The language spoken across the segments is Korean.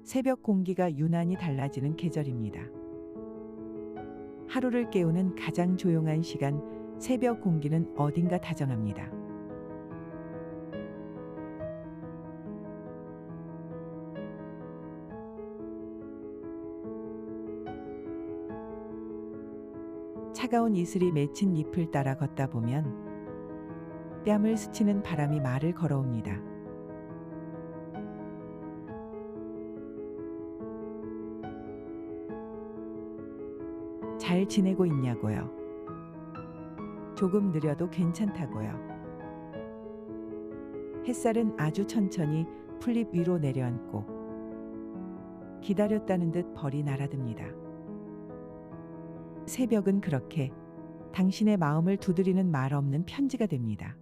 새벽 공기가 유난히 달라지는 계절입니다. 하루를 깨우는 가장 조용한 시간, 새벽 공기는 어딘가 다정합니다. 차가운 이슬이 맺힌 잎을 따라 걷다 보면 뺨을 스치는 바람이 말을 걸어옵니다. 잘 지내고 있냐고요? 조금 느려도 괜찮다고요. 햇살은 아주 천천히 풀잎 위로 내려앉고 기다렸다는 듯 벌이 날아듭니다. 새벽은 그렇게 당신의 마음을 두드리는 말 없는 편지가 됩니다.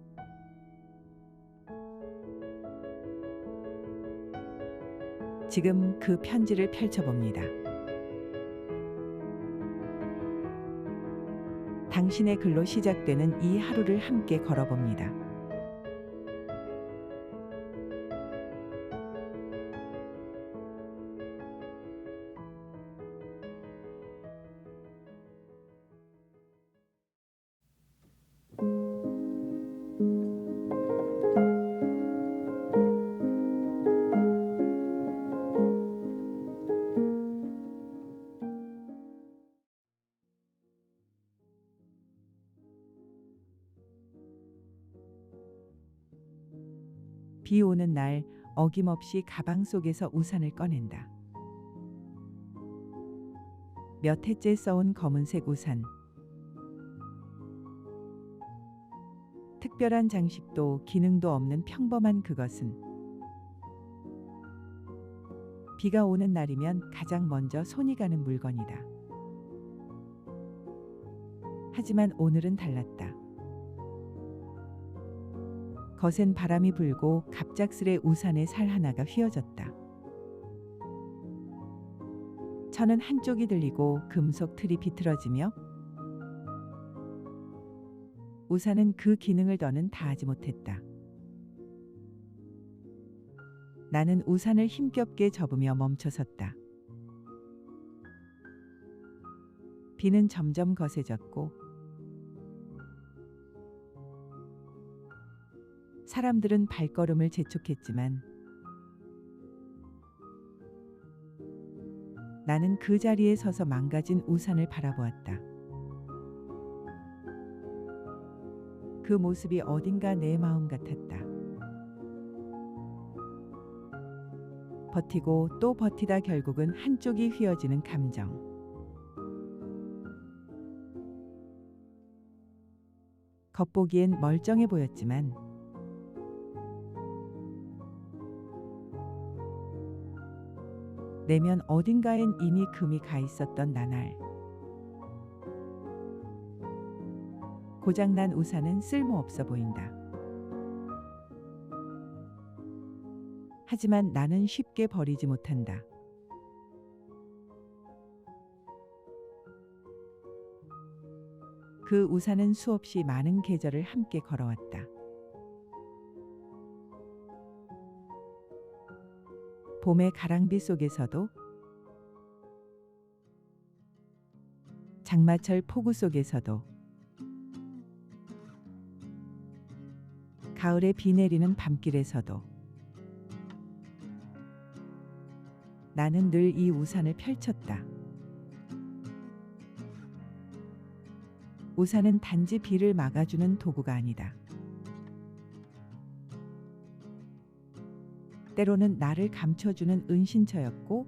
지금 그 편지를 펼쳐봅니다. 당신의 글로 시작되는 이 하루를 함께 걸어봅니다. 비 오는 날 어김없이 가방 속에서 우산을 꺼낸다. 몇 해째 써온 검은색 우산. 특별한 장식도 기능도 없는 평범한 그것은 비가 오는 날이면 가장 먼저 손이 가는 물건이다. 하지만 오늘은 달랐다. 거센 바람이 불고 갑작스레 우산의 살 하나가 휘어졌다. 천은 한쪽이 들리고 금속 틀이 비틀어지며 우산은 그 기능을 더는 다하지 못했다. 나는 우산을 힘겹게 접으며 멈춰섰다. 비는 점점 거세졌고 사람들은 발걸음을 재촉했지만 나는 그 자리에 서서 망가진 우산을 바라보았다. 그 모습이 어딘가 내 마음 같았다. 버티고 또 버티다 결국은 한쪽이 휘어지는 감정. 겉보기엔 멀쩡해 보였지만 내면 어딘가엔 이미 금이 가 있었던 나날. 고장난 우산은 쓸모없어 보인다. 하지만 나는 쉽게 버리지 못한다. 그 우산은 수없이 많은 계절을 함께 걸어왔다. 봄의 가랑비 속에서도, 장마철 폭우 속에서도, 가을에 비 내리는 밤길에서도 나는 늘 이 우산을 펼쳤다. 우산은 단지 비를 막아주는 도구가 아니다. 때로는 나를 감춰주는 은신처였고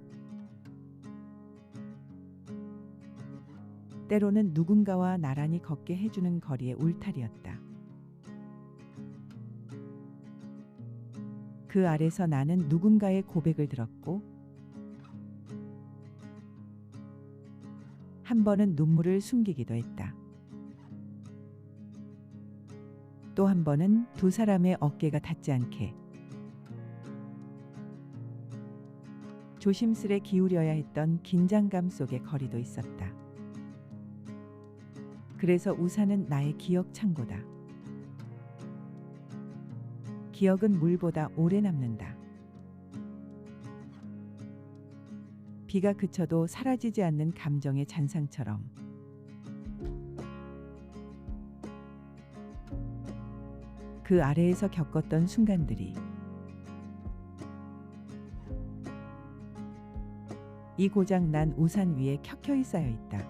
때로는 누군가와 나란히 걷게 해주는 거리의 울타리였다. 그 아래서 나는 누군가의 고백을 들었고 한 번은 눈물을 숨기기도 했다. 또 한 번은 두 사람의 어깨가 닿지 않게 조심스레 기울여야 했던 긴장감 속의 거리도 있었다. 그래서 우산은 나의 기억 창고다. 기억은 물보다 오래 남는다. 비가 그쳐도 사라지지 않는 감정의 잔상처럼 그 아래에서 겪었던 순간들이 이 고장 난 우산 위에 켜켜이 쌓여 있다.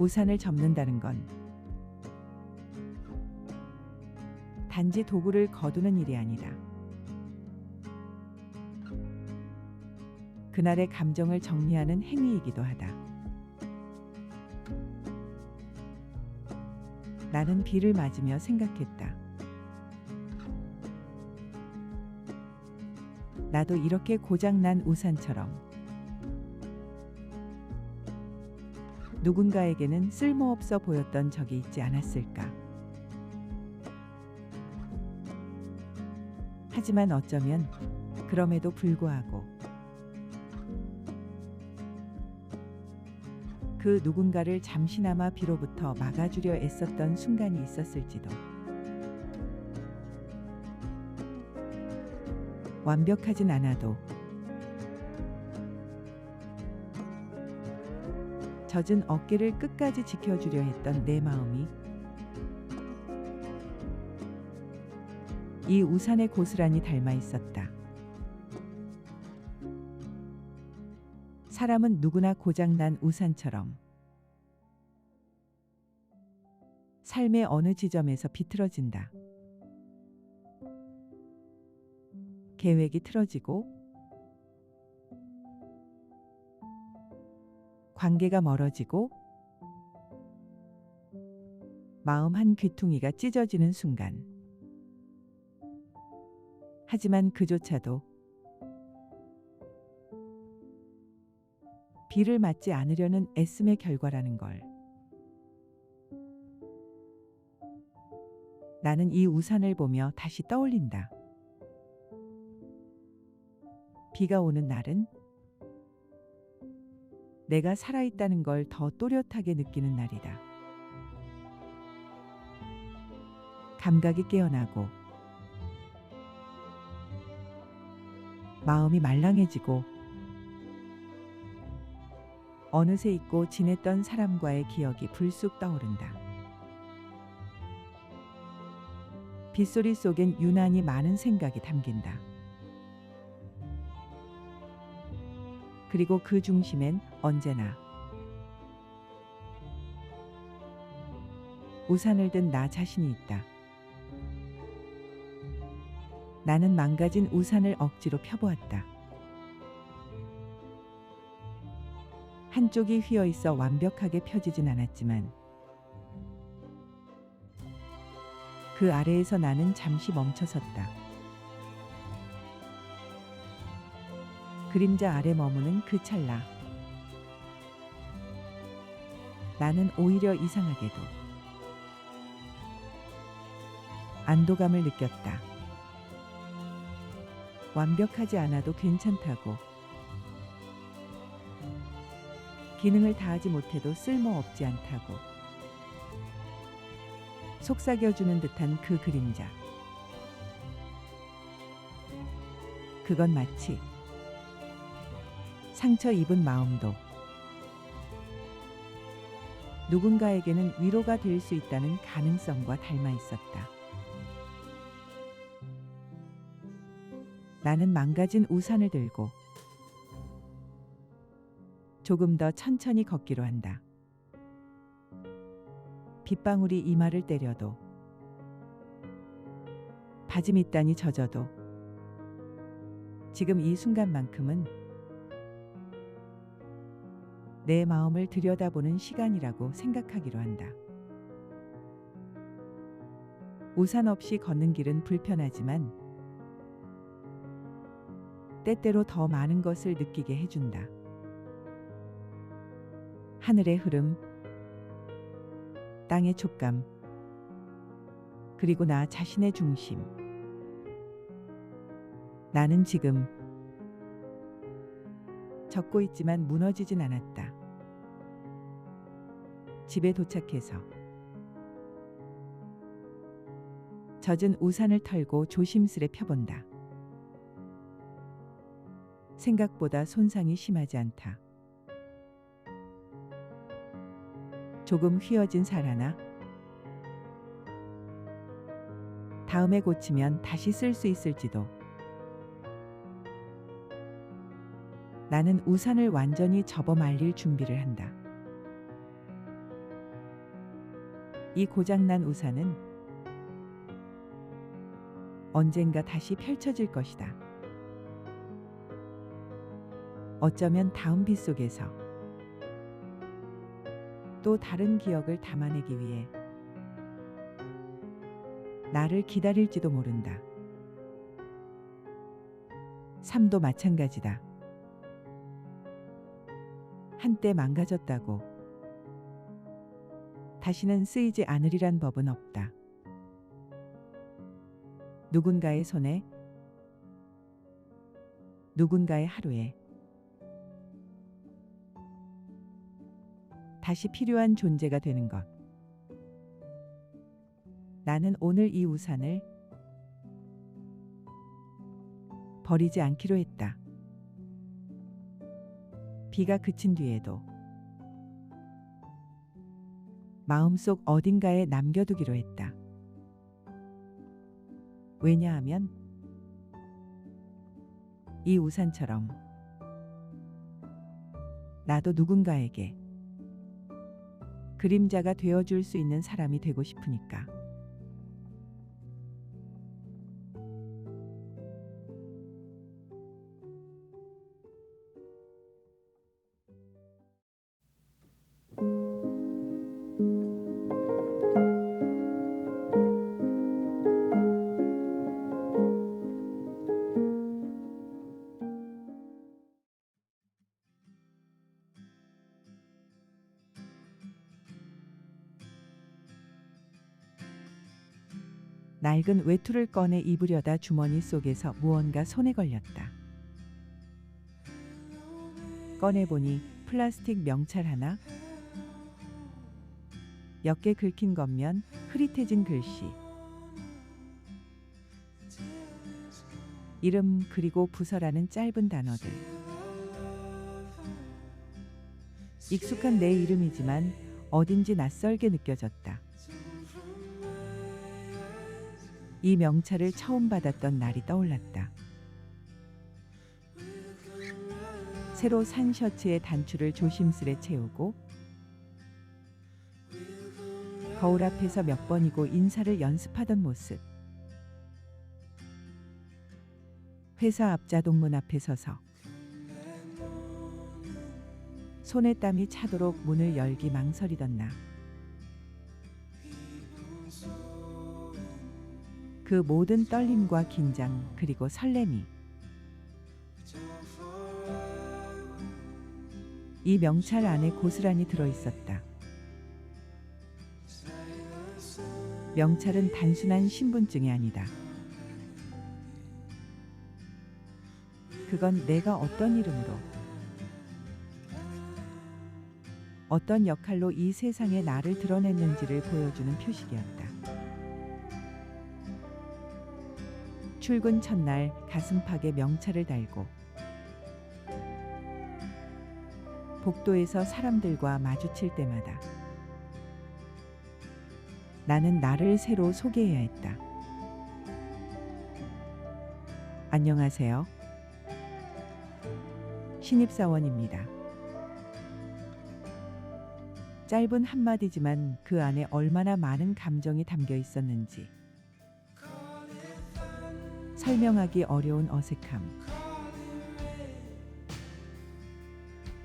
우산을 접는다는 건 단지 도구를 거두는 일이 아니라 그날의 감정을 정리하는 행위이기도 하다. 나는 비를 맞으며 생각했다. 나도 이렇게 고장난 우산처럼 누군가에게는 쓸모없어 보였던 적이 있지 않았을까. 하지만 어쩌면 그럼에도 불구하고 그 누군가를 잠시나마 비로부터 막아주려 애썼던 순간이 있었을지도. 완벽하진 않아도 젖은 어깨를 끝까지 지켜주려 했던 내 마음이 이 우산에 고스란히 닮아 있었다. 사람은 누구나 고장난 우산처럼 삶의 어느 지점에서 비틀어진다. 계획이 틀어지고 관계가 멀어지고 마음 한 귀퉁이가 찢어지는 순간. 하지만 그조차도 비를 맞지 않으려는 애씀의 결과라는 걸 나는 이 우산을 보며 다시 떠올린다. 비가 오는 날은 내가 살아있다는 걸 더 또렷하게 느끼는 날이다. 감각이 깨어나고 마음이 말랑해지고 어느새 잊고 지냈던 사람과의 기억이 불쑥 떠오른다. 빗소리 속엔 유난히 많은 생각이 담긴다. 그리고 그 중심엔 언제나 우산을 든 나 자신이 있다. 나는 망가진 우산을 억지로 펴보았다. 한쪽이 휘어 있어 완벽하게 펴지진 않았지만 그 아래에서 나는 잠시 멈춰섰다. 그림자 아래 머무는 그 찰나 나는 오히려 이상하게도 안도감을 느꼈다. 완벽하지 않아도 괜찮다고, 기능을 다하지 못해도 쓸모없지 않다고, 속삭여주는 듯한 그 그림자. 그건 마치 상처 입은 마음도 누군가에게는 위로가 될 수 있다는 가능성과 닮아 있었다. 나는 망가진 우산을 들고 조금 더 천천히 걷기로 한다. 빗방울이 이마를 때려도, 바지 밑단이 젖어도 지금 이 순간만큼은 내 마음을 들여다보는 시간이라고 생각하기로 한다. 우산 없이 걷는 길은 불편하지만 때때로 더 많은 것을 느끼게 해준다. 하늘의 흐름, 땅의 촉감, 그리고 나 자신의 중심. 나는 지금 젖고 있지만 무너지진 않았다. 집에 도착해서 젖은 우산을 털고 조심스레 펴본다. 생각보다 손상이 심하지 않다. 조금 휘어진 살 하나. 다음에 고치면 다시 쓸 수 있을지도. 나는 우산을 완전히 접어 말릴 준비를 한다. 이 고장난 우산은 언젠가 다시 펼쳐질 것이다. 어쩌면 다음 비 속에서 또 다른 기억을 담아내기 위해 나를 기다릴지도 모른다. 삶도 마찬가지다. 한때 망가졌다고 다시는 쓰이지 않으리란 법은 없다. 누군가의 손에, 누군가의 하루에 다시 필요한 존재가 되는 것. 나는 오늘 이 우산을 버리지 않기로 했다. 비가 그친 뒤에도 마음속 어딘가에 남겨두기로 했다. 왜냐하면 이 우산처럼 나도 누군가에게 그림자가 되어줄 수 있는 사람이 되고 싶으니까. 낡은 외투를 꺼내 입으려다 주머니 속에서 무언가 손에 걸렸다. 꺼내보니 플라스틱 명찰 하나, 옅게 긁힌 겉면 흐릿해진 글씨, 이름 그리고 부서라는 짧은 단어들. 익숙한 내 이름이지만 어딘지 낯설게 느껴졌다. 이 명찰을 처음 받았던 날이 떠올랐다. 새로 산 셔츠의 단추를 조심스레 채우고 거울 앞에서 몇 번이고 인사를 연습하던 모습. 회사 앞 자동문 앞에 서서 손에 땀이 차도록 문을 열기 망설이던 나. 그 모든 떨림과 긴장 그리고 설렘이 이 명찰 안에 고스란히 들어있었다. 명찰은 단순한 신분증이 아니다. 그건 내가 어떤 이름으로, 어떤 역할로 이 세상에 나를 드러냈는지를 보여주는 표식이었다. 출근 첫날 가슴팍에 명찰을 달고 복도에서 사람들과 마주칠 때마다 나는 나를 새로 소개해야 했다. 안녕하세요. 신입사원입니다. 짧은 한마디지만 그 안에 얼마나 많은 감정이 담겨 있었는지 설명하기 어려운 어색함,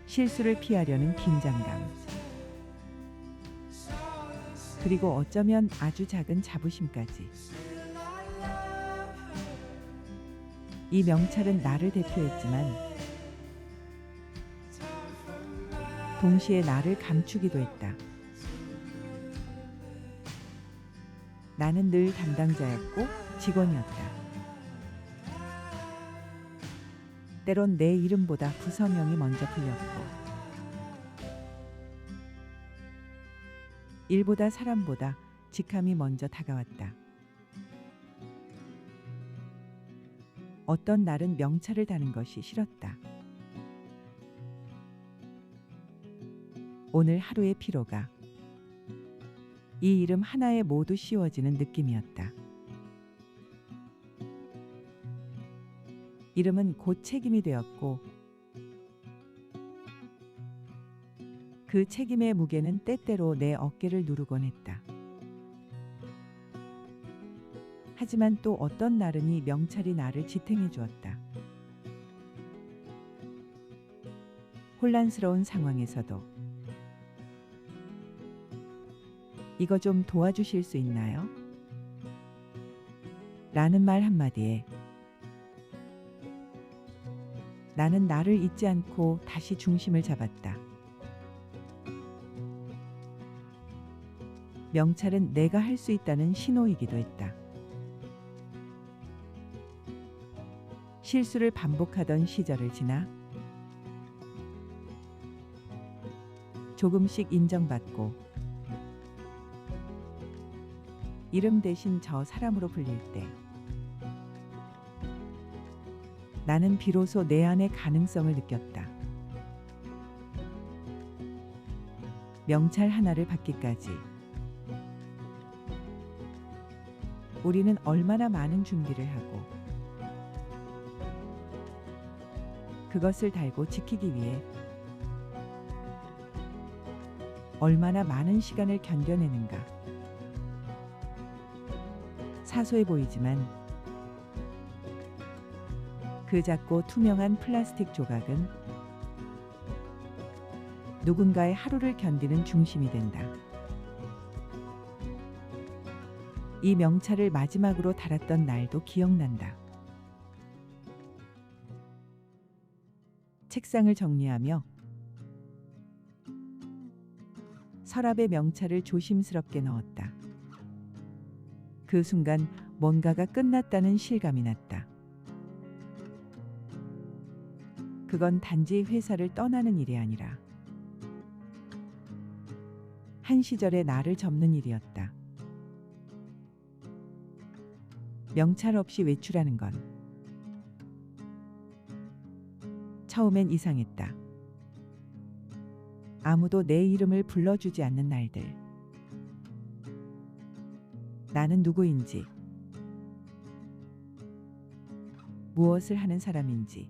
실수를 피하려는 긴장감, 그리고 어쩌면 아주 작은 자부심까지. 이 명찰은 나를 대표했지만 동시에 나를 감추기도 했다. 나는 늘 담당자였고 직원이었다. 때론 내 이름보다 부서명이 먼저 불렸고 일보다 사람보다 직함이 먼저 다가왔다. 어떤 날은 명찰을 다는 것이 싫었다. 오늘 하루의 피로가 이 이름 하나에 모두 씌워지는 느낌이었다. 이름은 곧 책임이 되었고 그 책임의 무게는 때때로 내 어깨를 누르곤 했다. 하지만 또 어떤 날은 이 명찰이 나를 지탱해 주었다. 혼란스러운 상황에서도 이거 좀 도와주실 수 있나요? 라는 말 한마디에 나는 나를 잊지 않고 다시 중심을 잡았다. 명찰은 내가 할 수 있다는 신호이기도 했다. 실수를 반복하던 시절을 지나 조금씩 인정받고 이름 대신 저 사람으로 불릴 때 나는 비로소 내 안의 가능성을 느꼈다. 명찰 하나를 받기까지 우리는 얼마나 많은 준비를 하고 그것을 달고 지키기 위해 얼마나 많은 시간을 견뎌내는가. 사소해 보이지만 그 작고 투명한 플라스틱 조각은 누군가의 하루를 견디는 중심이 된다. 이 명찰을 마지막으로 달았던 날도 기억난다. 책상을 정리하며 서랍에 명찰을 조심스럽게 넣었다. 그 순간 뭔가가 끝났다는 실감이 났다. 그건 단지 회사를 떠나는 일이 아니라 한 시절의 나를 접는 일이었다. 명찰 없이 외출하는 건 처음엔 이상했다. 아무도 내 이름을 불러주지 않는 날들. 나는 누구인지, 무엇을 하는 사람인지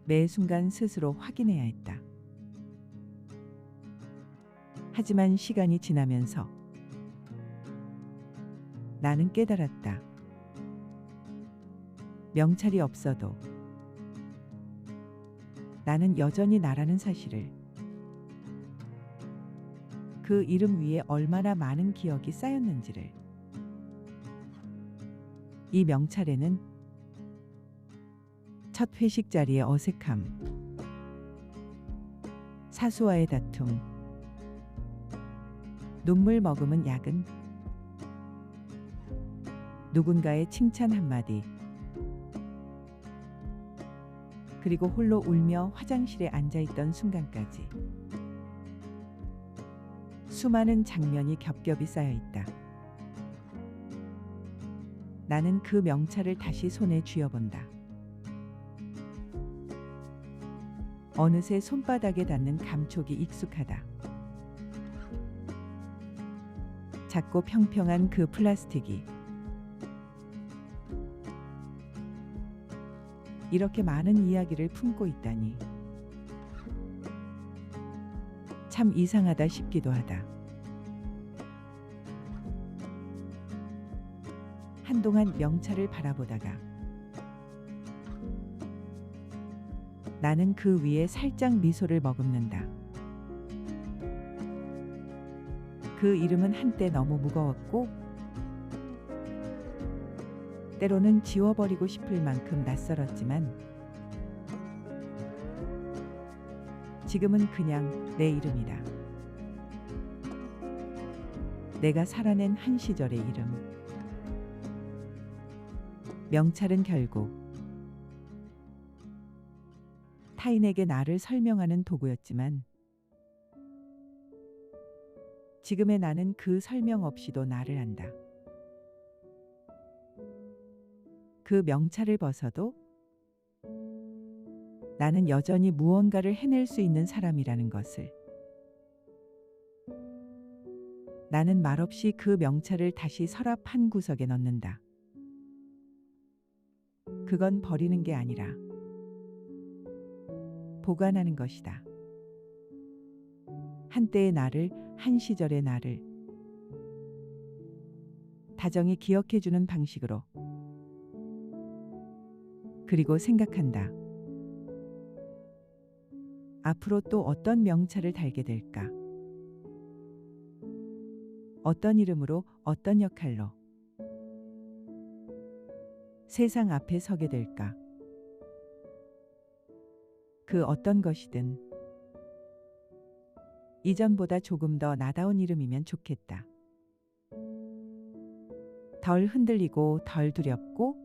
매 순간 스스로 확인해야 했다. 하지만 시간이 지나면서 나는 깨달았다. 명찰이 없어도 나는 여전히 나라는 사실을. 그 이름 위에 얼마나 많은 기억이 쌓였는지를. 이 명찰에는 첫 회식 자리의 어색함, 사수와의 다툼, 눈물 머금은 야근, 누군가의 칭찬 한마디, 그리고 홀로 울며 화장실에 앉아있던 순간까지 수많은 장면이 겹겹이 쌓여있다. 나는 그 명찰을 다시 손에 쥐어본다. 어느새 손바닥에 닿는 감촉이 익숙하다. 작고 평평한 그 플라스틱이 이렇게 많은 이야기를 품고 있다니 참 이상하다 싶기도 하다. 한동안 명찰을 바라보다가 나는 그 위에 살짝 미소를 머금는다. 그 이름은 한때 너무 무거웠고 때로는 지워버리고 싶을 만큼 낯설었지만 지금은 그냥 내 이름이다. 내가 살아낸 한 시절의 이름. 명찰은 결국 타인에게 나를 설명하는 도구였지만 지금의 나는 그 설명 없이도 나를 안다. 그 명찰을 벗어도 나는 여전히 무언가를 해낼 수 있는 사람이라는 것을. 나는 말없이 그 명찰을 다시 서랍 한 구석에 넣는다. 그건 버리는 게 아니라 보관하는 것이다. 한때의 나를, 한 시절의 나를 다정히 기억해주는 방식으로. 그리고 생각한다. 앞으로 또 어떤 명찰을 달게 될까? 어떤 이름으로, 어떤 역할로 세상 앞에 서게 될까? 그 어떤 것이든 이전보다 조금 더 나다운 이름이면 좋겠다. 덜 흔들리고 덜 두렵고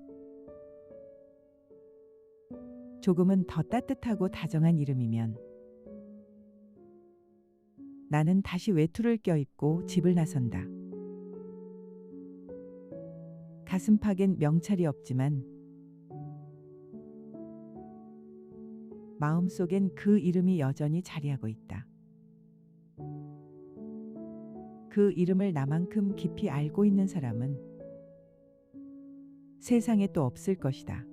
조금은 더 따뜻하고 다정한 이름이면 나는 다시 외투를 껴입고 집을 나선다. 가슴팍엔 명찰이 없지만 마음속엔 그 이름이 여전히 자리하고 있다. 그 이름을 나만큼 깊이 알고 있는 사람은 세상에 또 없을 것이다.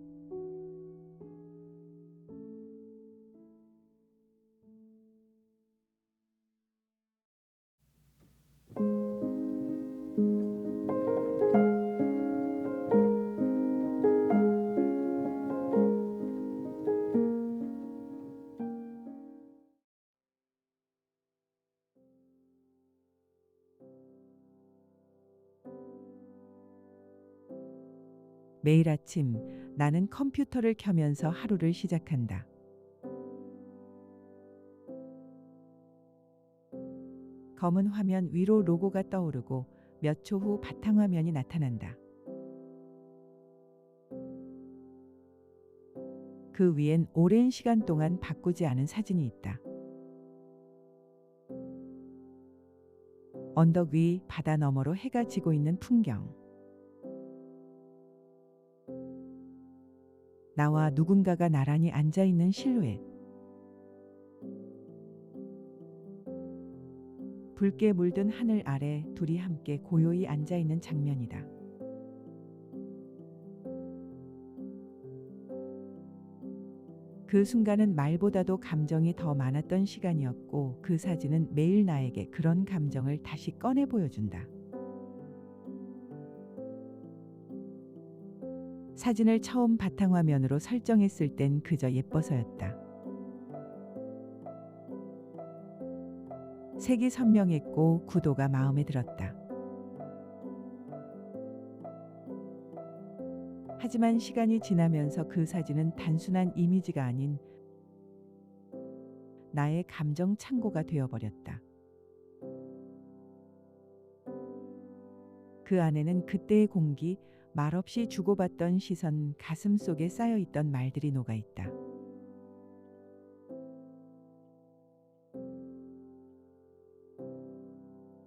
매일 아침 나는 컴퓨터를 켜면서 하루를 시작한다. 검은 화면 위로 로고가 떠오르고 몇 초 후 바탕화면이 나타난다. 그 위엔 오랜 시간 동안 바꾸지 않은 사진이 있다. 언덕 위 바다 너머로 해가 지고 있는 풍경. 나와 누군가가 나란히 앉아 있는 실루엣. 붉게 물든 하늘 아래 둘이 함께 고요히 앉아 있는 장면이다. 그 순간은 말보다도 감정이 더 많았던 시간이었고 그 사진은 매일 나에게 그런 감정을 다시 꺼내 보여준다. 사진을 처음 바탕화면으로 설정했을 땐 그저 예뻐서였다. 색이 선명했고 구도가 마음에 들었다. 하지만 시간이 지나면서 그 사진은 단순한 이미지가 아닌 나의 감정 창고가 되어버렸다. 그 안에는 그때의 공기, 말없이 주고받던 시선, 가슴 속에 쌓여있던 말들이 녹아있다.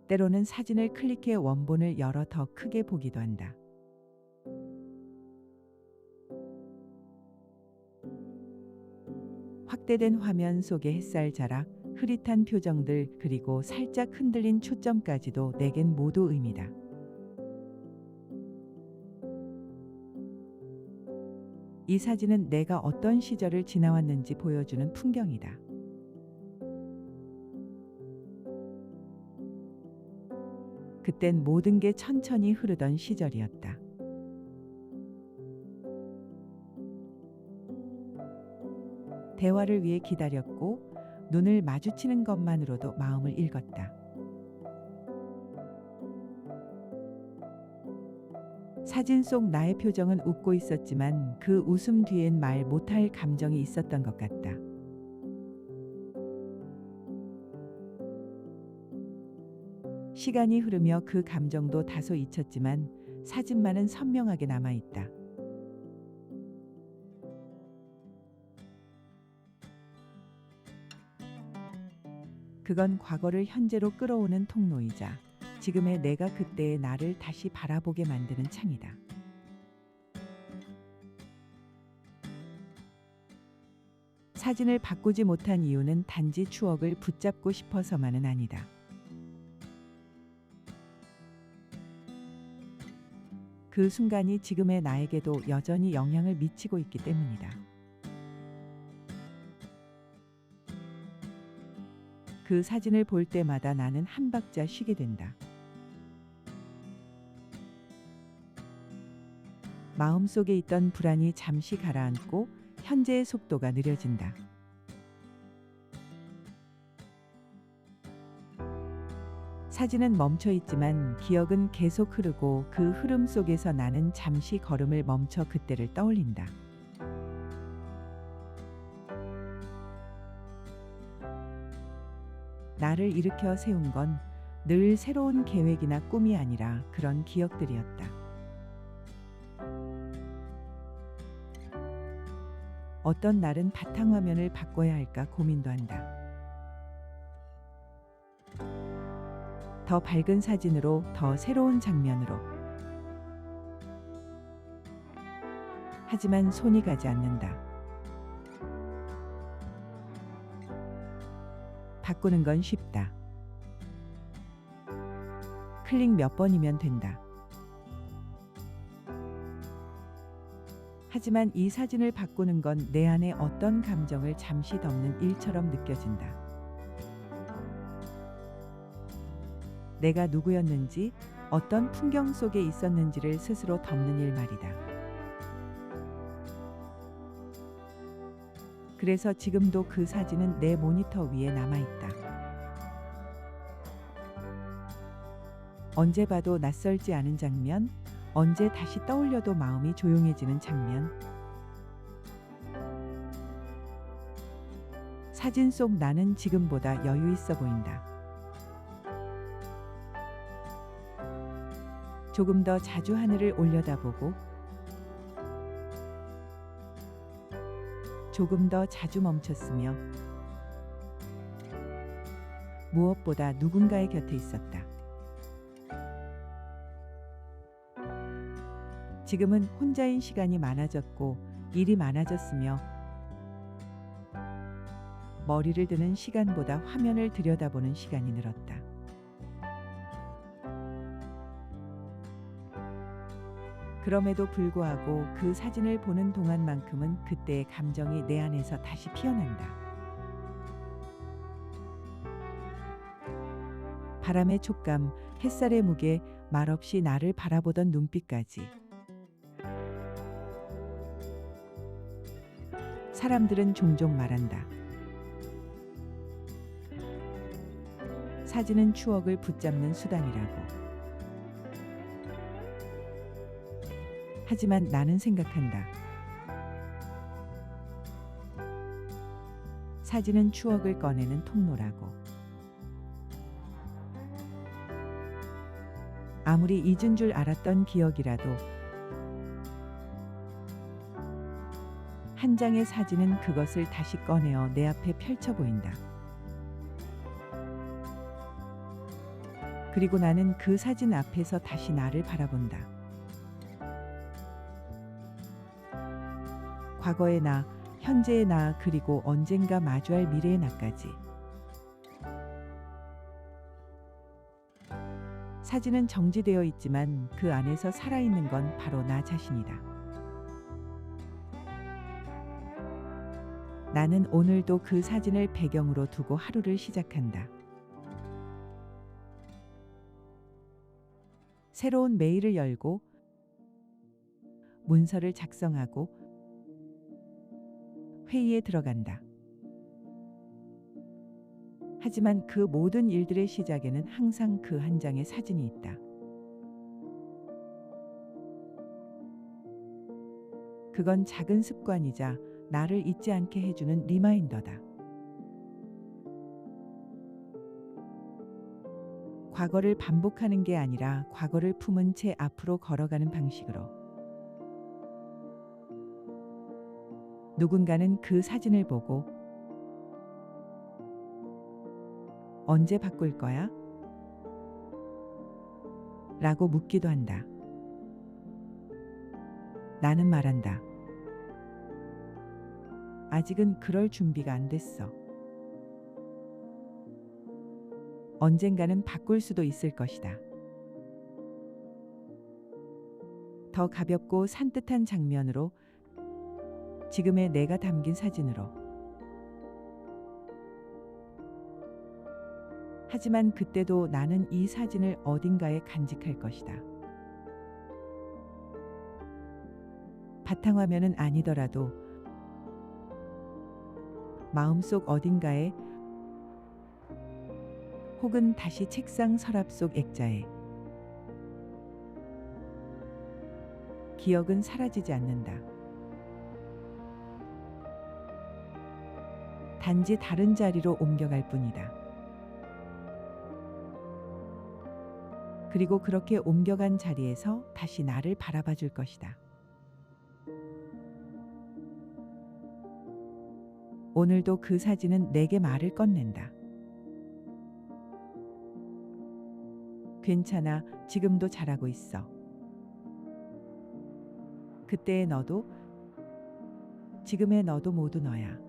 때로는 사진을 클릭해 원본을 열어 더 크게 보기도 한다. 확대된 화면 속의 햇살 자락, 흐릿한 표정들, 그리고 살짝 흔들린 초점까지도 내겐 모두 의미다. 이 사진은 내가 어떤 시절을 지나왔는지 보여주는 풍경이다. 그땐 모든 게 천천히 흐르던 시절이었다. 대화를 위해 기다렸고 눈을 마주치는 것만으로도 마음을 읽었다. 사진 속 나의 표정은 웃고 있었지만 그 웃음 뒤엔 말 못할 감정이 있었던 것 같다. 시간이 흐르며 그 감정도 다소 잊혔지만 사진만은 선명하게 남아있다. 그건 과거를 현재로 끌어오는 통로이자 지금의 내가 그때의 나를 다시 바라보게 만드는 창이다. 사진을 바꾸지 못한 이유는 단지 추억을 붙잡고 싶어서만은 아니다. 그 순간이 지금의 나에게도 여전히 영향을 미치고 있기 때문이다. 그 사진을 볼 때마다 나는 한 박자 쉬게 된다. 마음속에 있던 불안이 잠시 가라앉고 현재의 속도가 느려진다. 사진은 멈춰 있지만 기억은 계속 흐르고 그 흐름 속에서 나는 잠시 걸음을 멈춰 그때를 떠올린다. 나를 일으켜 세운 건 늘 새로운 계획이나 꿈이 아니라 그런 기억들이었다. 어떤 날은 바탕화면을 바꿔야 할까 고민도 한다. 더 밝은 사진으로, 더 새로운 장면으로. 하지만 손이 가지 않는다. 바꾸는 건 쉽다. 클릭 몇 번이면 된다. 하지만 이 사진을 바꾸는 건 내 안에 어떤 감정을 잠시 덮는 일처럼 느껴진다. 내가 누구였는지, 어떤 풍경 속에 있었는지를 스스로 덮는 일 말이다. 그래서 지금도 그 사진은 내 모니터 위에 남아있다. 언제 봐도 낯설지 않은 장면, 언제 다시 떠올려도 마음이 조용해지는 장면. 사진 속 나는 지금보다 여유 있어 보인다. 조금 더 자주 하늘을 올려다보고, 조금 더 자주 멈췄으며, 무엇보다 누군가의 곁에 있었다. 지금은 혼자인 시간이 많아졌고 일이 많아졌으며 머리를 드는 시간보다 화면을 들여다보는 시간이 늘었다. 그럼에도 불구하고 그 사진을 보는 동안만큼은 그때의 감정이 내 안에서 다시 피어난다. 바람의 촉감, 햇살의 무게, 말없이 나를 바라보던 눈빛까지. 사람들은 종종 말한다. 사진은 추억을 붙잡는 수단이라고. 하지만 나는 생각한다. 사진은 추억을 꺼내는 통로라고. 아무리 잊은 줄 알았던 기억이라도 한 장의 사진은 그것을 다시 꺼내어 내 앞에 펼쳐 보인다. 그리고 나는 그 사진 앞에서 다시 나를 바라본다. 과거의 나, 현재의 나, 그리고 언젠가 마주할 미래의 나까지. 사진은 정지되어 있지만 그 안에서 살아있는 건 바로 나 자신이다. 나는 오늘도 그 사진을 배경으로 두고 하루를 시작한다. 새로운 메일을 열고 문서를 작성하고 회의에 들어간다. 하지만 그 모든 일들의 시작에는 항상 그 한 장의 사진이 있다. 그건 작은 습관이자 나를 잊지 않게 해주는 리마인더다. 과거를 반복하는 게 아니라 과거를 품은 채 앞으로 걸어가는 방식으로. 누군가는 그 사진을 보고 언제 바꿀 거야? 라고 묻기도 한다. 나는 말한다. 아직은 그럴 준비가 안 됐어. 언젠가는 바꿀 수도 있을 것이다. 더 가볍고 산뜻한 장면으로, 지금의 내가 담긴 사진으로. 하지만 그때도 나는 이 사진을 어딘가에 간직할 것이다. 바탕화면은 아니더라도 마음속 어딘가에, 혹은 다시 책상 서랍 속 액자에. 기억은 사라지지 않는다. 단지 다른 자리로 옮겨갈 뿐이다. 그리고 그렇게 옮겨간 자리에서 다시 나를 바라봐 줄 것이다. 오늘도 그 사진은 내게 말을 꺼낸다. 괜찮아, 지금도 잘하고 있어. 그때의 너도, 지금의 너도 모두 너야.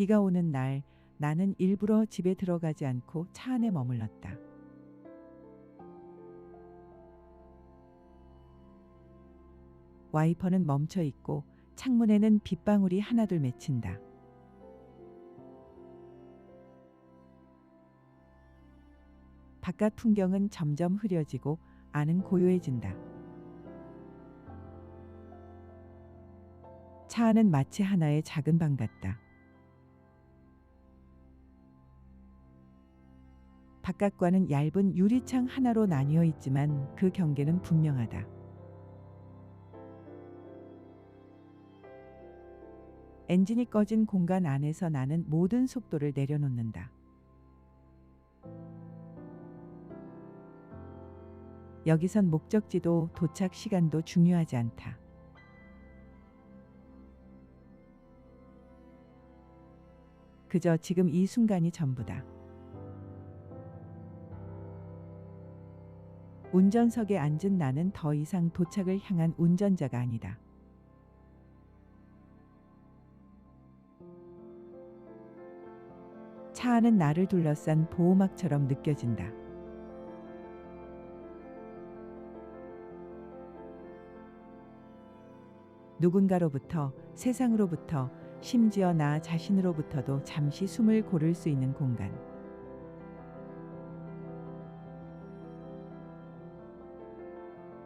비가 오는 날, 나는 일부러 집에 들어가지 않고 차 안에 머물렀다. 와이퍼는 멈춰 있고 창문에는 빗방울이 하나둘 맺힌다. 바깥 풍경은 점점 흐려지고 안은 고요해진다. 차 안은 마치 하나의 작은 방 같다. 바깥과는 얇은 유리창 하나로 나뉘어 있지만 그 경계는 분명하다. 엔진이 꺼진 공간 안에서 나는 모든 속도를 내려놓는다. 여기선 목적지도 도착 시간도 중요하지 않다. 그저 지금 이 순간이 전부다. 운전석에 앉은 나는 더 이상 도착을 향한 운전자가 아니다. 차 안은 나를 둘러싼 보호막처럼 느껴진다. 누군가로부터, 세상으로부터, 심지어 나 자신으로부터도 잠시 숨을 고를 수 있는 공간.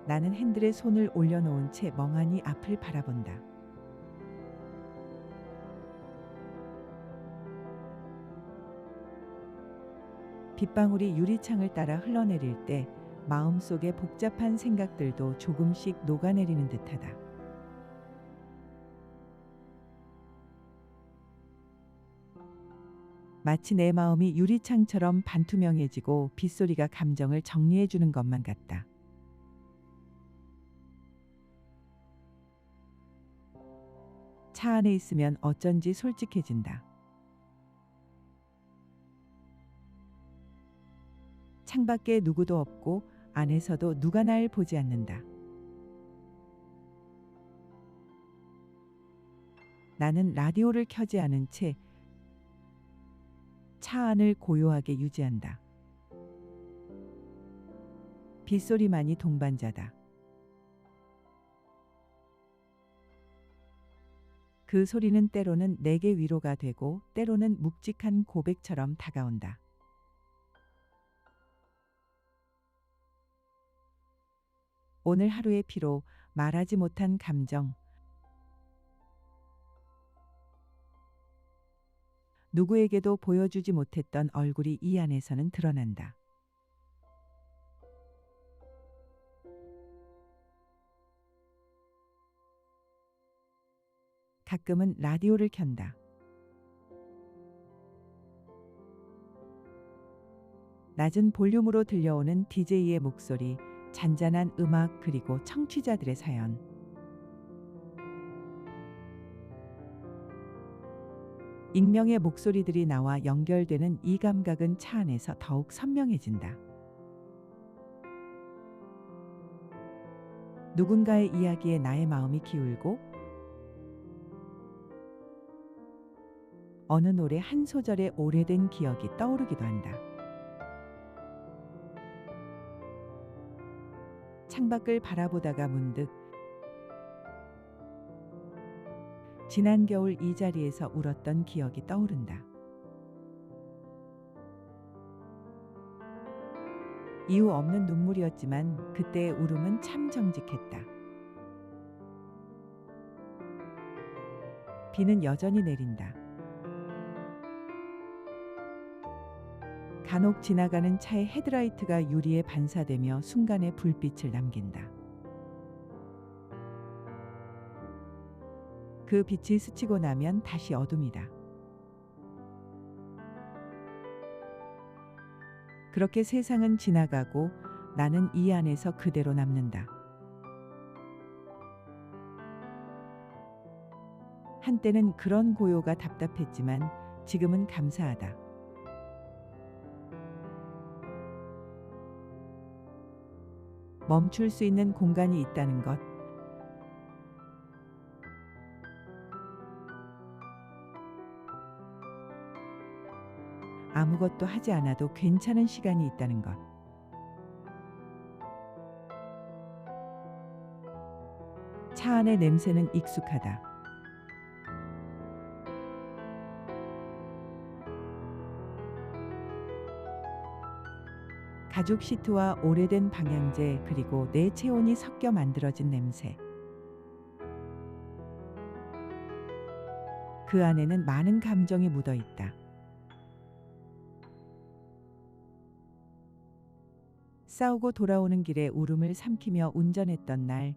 나는 핸들에 손을 올려놓은 채 멍하니 앞을 바라본다. 빗방울이 유리창을 따라 흘러내릴 때 마음속의 복잡한 생각들도 조금씩 녹아내리는 듯하다. 마치 내 마음이 유리창처럼 반투명해지고 빗소리가 감정을 정리해주는 것만 같다. 차 안에 있으면 어쩐지 솔직해진다. 창밖에 누구도 없고 안에서도 누가 날 보지 않는다. 나는 라디오를 켜지 않은 채 차 안을 고요하게 유지한다. 빗소리만이 동반자다. 그 소리는 때로는 내게 위로가 되고 때로는 묵직한 고백처럼 다가온다. 오늘 하루의 피로, 말하지 못한 감정, 누구에게도 보여주지 못했던 얼굴이 이 안에서는 드러난다. 가끔은 라디오를 켠다. 낮은 볼륨으로 들려오는 DJ의 목소리, 잔잔한 음악, 그리고 청취자들의 사연. 익명의 목소리들이 나와 연결되는 이 감각은 차 안에서 더욱 선명해진다. 누군가의 이야기에 나의 마음이 기울고 어느 노래 한 소절에 오래된 기억이 떠오르기도 한다. 창밖을 바라보다가 문득 지난 겨울 이 자리에서 울었던 기억이 떠오른다. 이유 없는 눈물이었지만 그때의 울음은 참 정직했다. 비는 여전히 내린다. 간혹 지나가는 차의 헤드라이트가 유리에 반사되며 순간의 불빛을 남긴다. 그 빛이 스치고 나면 다시 어둠이다. 그렇게 세상은 지나가고 나는 이 안에서 그대로 남는다. 한때는 그런 고요가 답답했지만 지금은 감사하다. 멈출 수 있는 공간이 있다는 것. 아무것도 하지 않아도 괜찮은 시간이 있다는 것. 차 안의 냄새는 익숙하다. 가죽 시트와 오래된 방향제, 그리고 내 체온이 섞여 만들어진 냄새. 그 안에는 많은 감정이 묻어 있다. 싸우고 돌아오는 길에 울음을 삼키며 운전했던 날,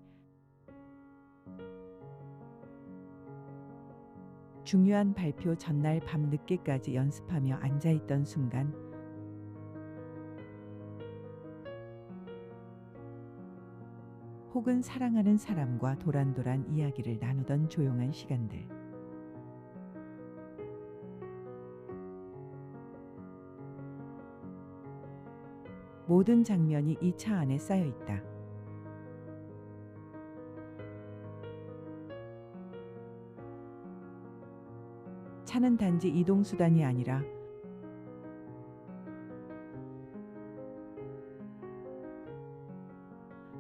중요한 발표 전날 밤 늦게까지 연습하며 앉아있던 순간, 혹은 사랑하는 사람과 도란도란 이야기를 나누던 조용한 시간들. 모든 장면이 이 차 안에 쌓여 있다. 차는 단지 이동수단이 아니라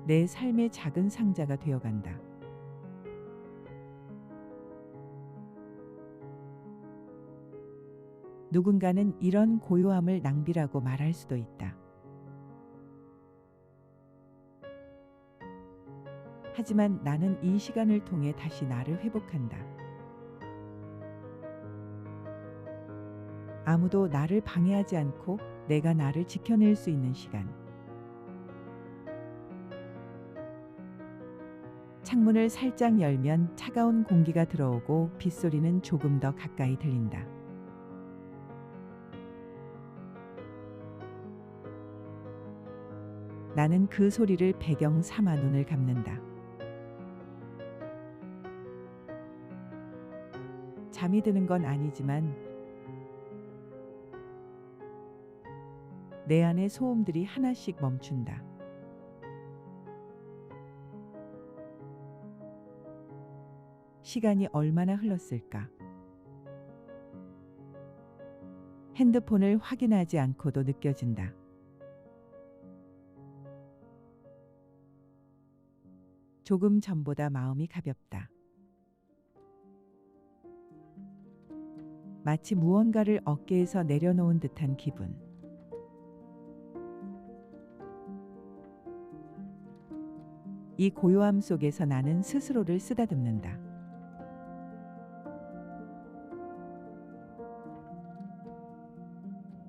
내 삶의 작은 상자가 되어간다. 누군가는 이런 고요함을 낭비라고 말할 수도 있다. 하지만 나는 이 시간을 통해 다시 나를 회복한다. 아무도 나를 방해하지 않고 내가 나를 지켜낼 수 있는 시간. 창문을 살짝 열면 차가운 공기가 들어오고 빗소리는 조금 더 가까이 들린다. 나는 그 소리를 배경 삼아 눈을 감는다. 잠이 드는 건 아니지만 내 안의 소음들이 하나씩 멈춘다. 시간이 얼마나 흘렀을까? 핸드폰을 확인하지 않고도 느껴진다. 조금 전보다 마음이 가볍다. 마치 무언가를 어깨에서 내려놓은 듯한 기분. 이 고요함 속에서 나는 스스로를 쓰다듬는다.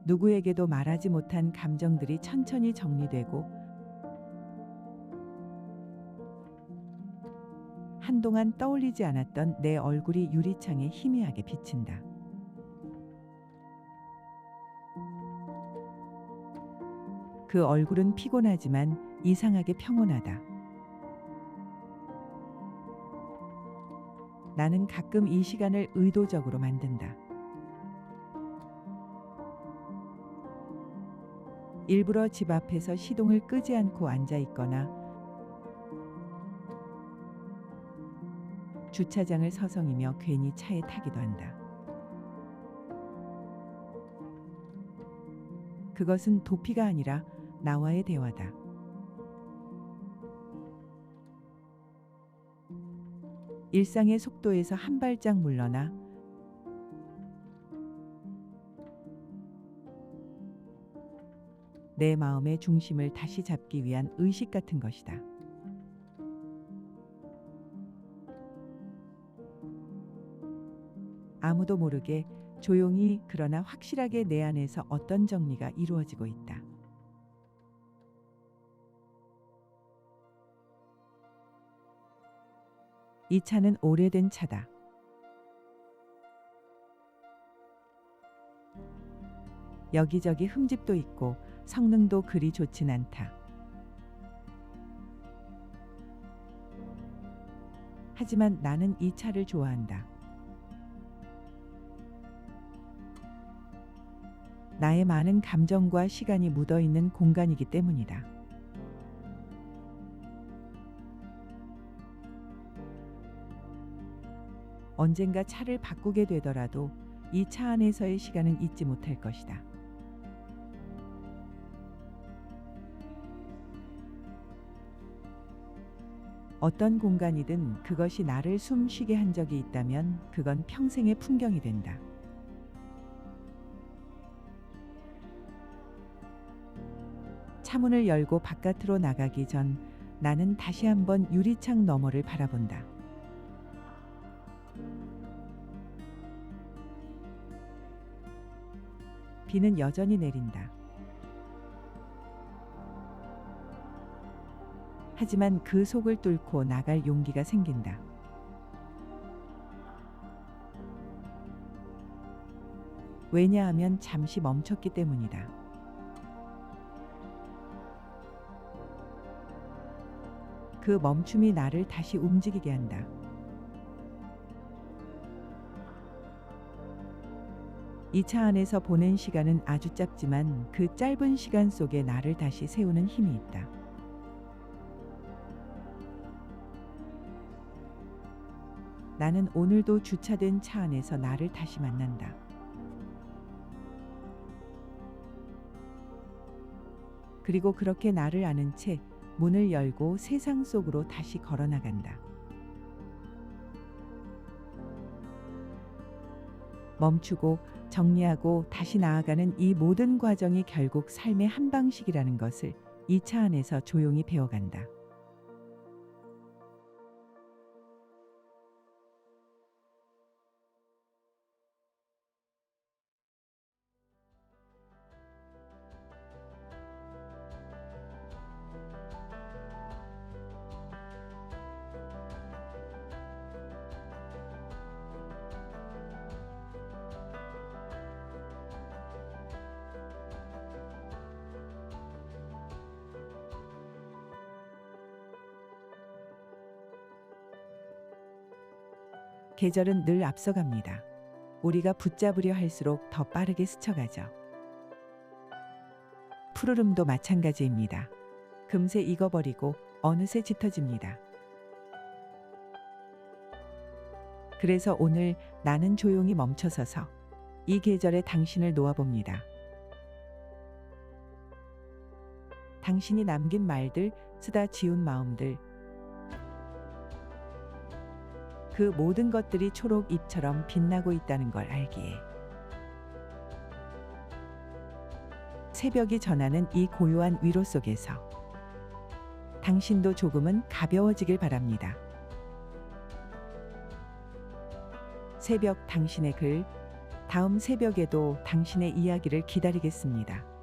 누구에게도 말하지 못한 감정들이 천천히 정리되고 한동안 떠올리지 않았던 내 얼굴이 유리창에 희미하게 비친다. 그 얼굴은 피곤하지만 이상하게 평온하다. 나는 가끔 이 시간을 의도적으로 만든다. 일부러 집 앞에서 시동을 끄지 않고 앉아 있거나 주차장을 서성이며 괜히 차에 타기도 한다. 그것은 도피가 아니라 나와의 대화다. 일상의 속도에서 한 발짝 물러나 내 마음의 중심을 다시 잡기 위한 의식 같은 것이다. 아무도 모르게 조용히 그러나 확실하게 내 안에서 어떤 정리가 이루어지고 있다. 이 차는 오래된 차다. 여기저기 흠집도 있고 성능도 그리 좋진 않다. 하지만 나는 이 차를 좋아한다. 나의 많은 감정과 시간이 묻어 있는 공간이기 때문이다. 언젠가 차를 바꾸게 되더라도 이 차 안에서의 시간은 잊지 못할 것이다. 어떤 공간이든 그것이 나를 숨 쉬게 한 적이 있다면 그건 평생의 풍경이 된다. 차문을 열고 바깥으로 나가기 전 나는 다시 한번 유리창 너머를 바라본다. 비는 여전히 내린다. 하지만 그 속을 뚫고 나갈 용기가 생긴다. 왜냐하면 잠시 멈췄기 때문이다. 그 멈춤이 나를 다시 움직이게 한다. 이 차 안에서 보낸 시간은 아주 짧지만 그 짧은 시간 속에 나를 다시 세우는 힘이 있다. 나는 오늘도 주차된 차 안에서 나를 다시 만난다. 그리고 그렇게 나를 아는 채 문을 열고 세상 속으로 다시 걸어나간다. 멈추고 정리하고 다시 나아가는 이 모든 과정이 결국 삶의 한 방식이라는 것을 이 차 안에서 조용히 배워간다. 계절은 늘 앞서갑니다. 우리가 붙잡으려 할수록 더 빠르게 스쳐가죠. 푸르름도 마찬가지입니다. 금세 익어버리고 어느새 짙어집니다. 그래서 오늘 나는 조용히 멈춰서서 이 계절에 당신을 놓아봅니다. 당신이 남긴 말들, 쓰다 지운 마음들, 그 모든 것들이 초록 잎처럼 빛나고 있다는 걸 알기에 새벽이 전하는 이 고요한 위로 속에서 당신도 조금은 가벼워지길 바랍니다. 새벽 당신의 글, 다음 새벽에도 당신의 이야기를 기다리겠습니다.